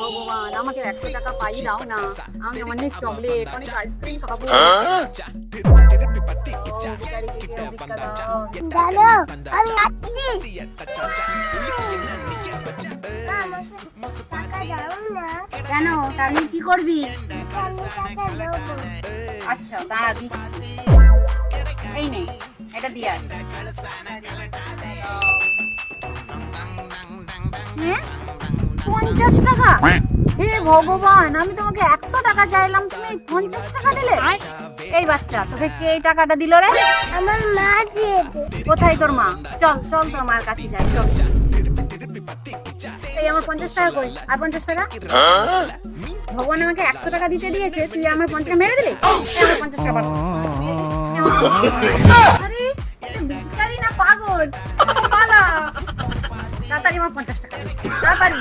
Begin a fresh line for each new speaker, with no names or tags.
ভগবান, আমাকে 100 টাকা পাই দাও না, আমি অনেক চকলেট অনেক আইসক্রিম খাবো।
জানো আমি আসছি। টাকা দাও না।
কেন, আমি কি করবি?
আমি টাকা দেবো।
আচ্ছা দাঁড়া দিচ্ছি। এই নে, এটা দিয়া। হ্যাঁ, 50 টাকা? হে ভগবান, আমি তোমাকে 100 টাকা চাইলাম, তুমি 50 টাকা দিলে? এই বাচ্চা, তোকে কে এই টাকাটা দিল রে?
আমার মা দিয়েছে।
কোথায় তোর মা? চল চল তোর মার কাছে যাই, চল। এই আমার 50 টাকা কই? আর 50 টাকা? ভগবান আমাকে 100 টাকা দিতে দিয়েছে, তুই আমার 50 টাকা মেরে দিলি? এই আমার 50 টাকা পাঠাস। আরে এটা ভিখারি না পাগল? পালা তাড়াতাড়ি আমার 50 টাকা দে, তাড়াতাড়ি।